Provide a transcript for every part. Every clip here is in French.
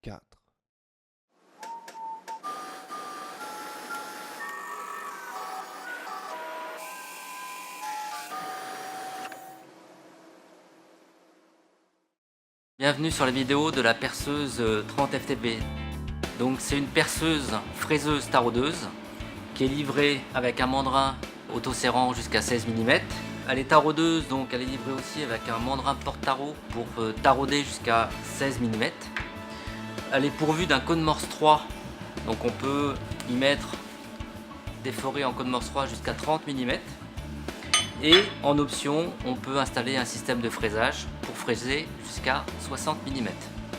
4. Bienvenue sur la vidéo de la perceuse 30 FTB. Donc c'est une perceuse fraiseuse taraudeuse qui est livrée avec un mandrin auto-serrant jusqu'à 16 mm. Elle est taraudeuse, donc elle est livrée aussi avec un mandrin porte-tarot pour tarauder jusqu'à 16 mm. Elle est pourvue d'un code Morse 3, donc on peut y mettre des forêts en code Morse 3 jusqu'à 30 mm. Et en option, on peut installer un système de fraisage pour fraiser jusqu'à 60 mm.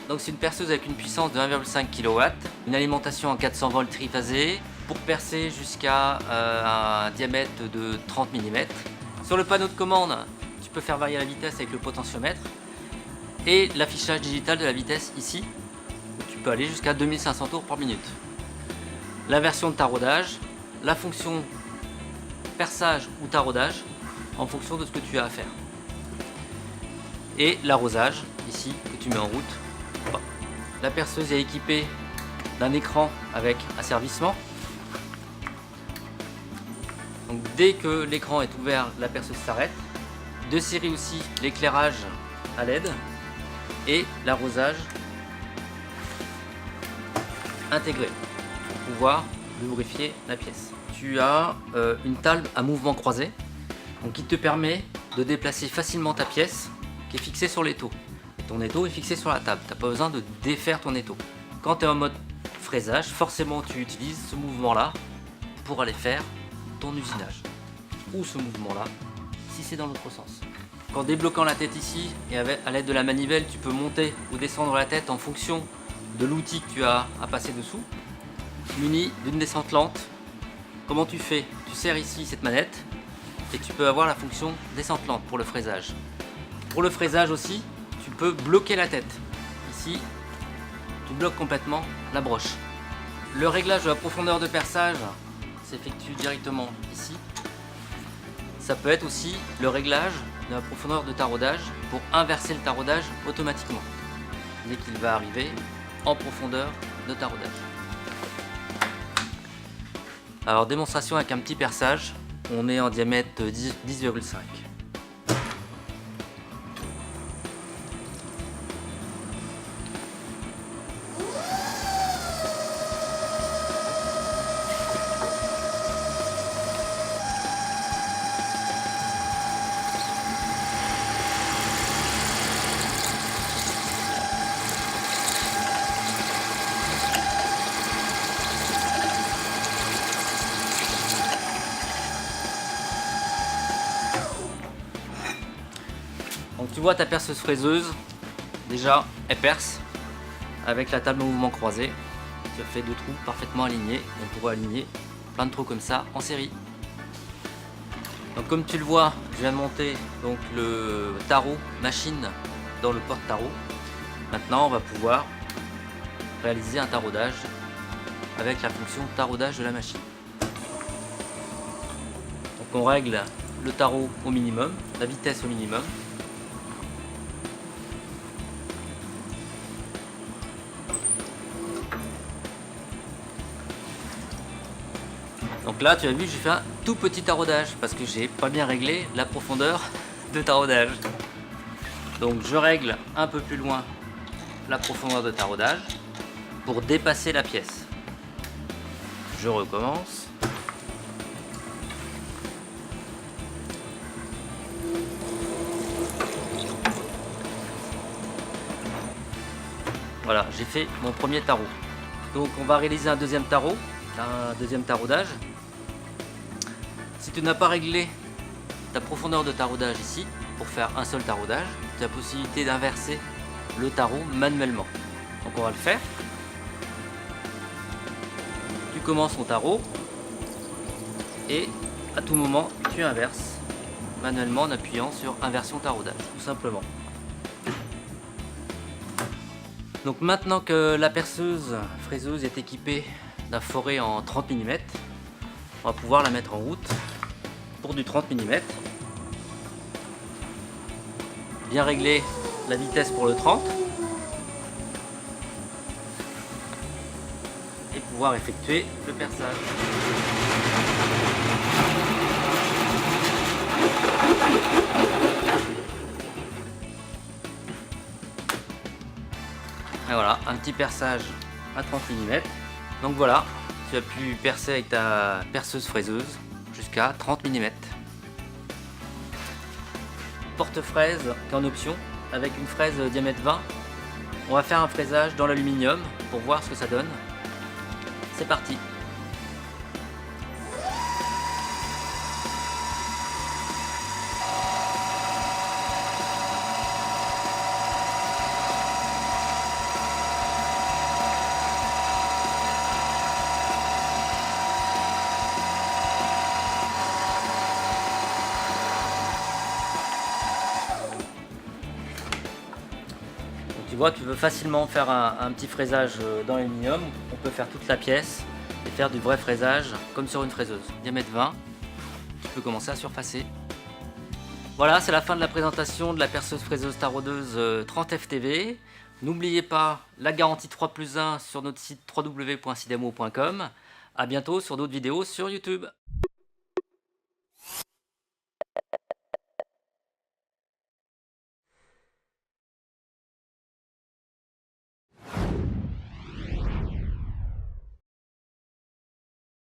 Donc c'est une perceuse avec une puissance de 1,5 kW, une alimentation en 400 volts triphasée pour percer jusqu'à un diamètre de 30 mm. Sur le panneau de commande, tu peux faire varier la vitesse avec le potentiomètre et l'affichage digital de la vitesse ici. Tu peux aller jusqu'à 2500 tours par minute. L'inversion de taraudage, la fonction perçage ou taraudage en fonction de ce que tu as à faire. Et l'arrosage, ici, que tu mets en route. Bon. La perceuse est équipée d'un écran avec asservissement. Donc dès que l'écran est ouvert, la perceuse s'arrête. De série aussi l'éclairage à LED et l'arrosage intégré pour pouvoir lubrifier la pièce. Tu as une table à mouvement croisé, donc qui te permet de déplacer facilement ta pièce qui est fixée sur l'étau. Et ton étau est fixé sur la table, tu n'as pas besoin de défaire ton étau. Quand tu es en mode fraisage, forcément tu utilises ce mouvement-là pour aller faire ton usinage. Ou ce mouvement-là, si c'est dans l'autre sens. En débloquant la tête ici, et à l'aide de la manivelle, tu peux monter ou descendre la tête en fonction de l'outil que tu as à passer dessous. Muni d'une descente lente. Comment tu fais? Tu serres ici cette manette et tu peux avoir la fonction descente lente pour le fraisage. Pour le fraisage aussi, tu peux bloquer la tête. Ici, tu bloques complètement la broche. Le réglage de la profondeur de perçage s'effectue directement ici. Ça peut être aussi le réglage de la profondeur de taraudage pour inverser le taraudage automatiquement dès qu'il va arriver en profondeur de taraudage. Alors démonstration avec un petit perçage, on est en diamètre 10,5. Donc tu vois ta perceuse fraiseuse, déjà elle perce avec la table au mouvement croisé. Tu as fait deux trous parfaitement alignés. On pourrait aligner plein de trous comme ça en série. Donc comme tu le vois, je viens de monter donc le tarot machine dans le porte-tarot. Maintenant on va pouvoir réaliser un taraudage avec la fonction taraudage de la machine. Donc on règle le tarot au minimum, la vitesse au minimum. Donc là tu as vu, j'ai fait un tout petit taraudage parce que j'ai pas bien réglé la profondeur de taraudage. Donc je règle un peu plus loin la profondeur de taraudage pour dépasser la pièce. Je recommence. Voilà, j'ai fait mon premier tarot. Donc on va réaliser un deuxième tarot, un deuxième taraudage. Si tu n'as pas réglé ta profondeur de taraudage ici, pour faire un seul taraudage, tu as la possibilité d'inverser le tarot manuellement. Donc on va le faire. Tu commences ton tarot et à tout moment tu inverses manuellement en appuyant sur inversion taraudage, tout simplement. Donc maintenant que la perceuse fraiseuse est équipée d'un forêt en 30 mm, on va pouvoir la mettre en route pour du 30 mm. Bien régler la vitesse pour le 30. pouvoir effectuer le perçage. Et voilà, un petit perçage à 30 mm. Donc voilà, tu as pu percer avec ta perceuse fraiseuse jusqu'à 30 mm. Porte-fraise qui est en option avec une fraise diamètre 20. On va faire un fraisage dans l'aluminium pour voir ce que ça donne. C'est parti. Tu vois, tu veux facilement faire un petit fraisage dans l'aluminium, on peut faire toute la pièce et faire du vrai fraisage comme sur une fraiseuse. Diamètre 20, tu peux commencer à surfacer. Voilà, c'est la fin de la présentation de la perceuse fraiseuse taraudeuse 30 FTV. N'oubliez pas la garantie 3+1 sur notre site www.sidamo.com. A bientôt sur d'autres vidéos sur YouTube.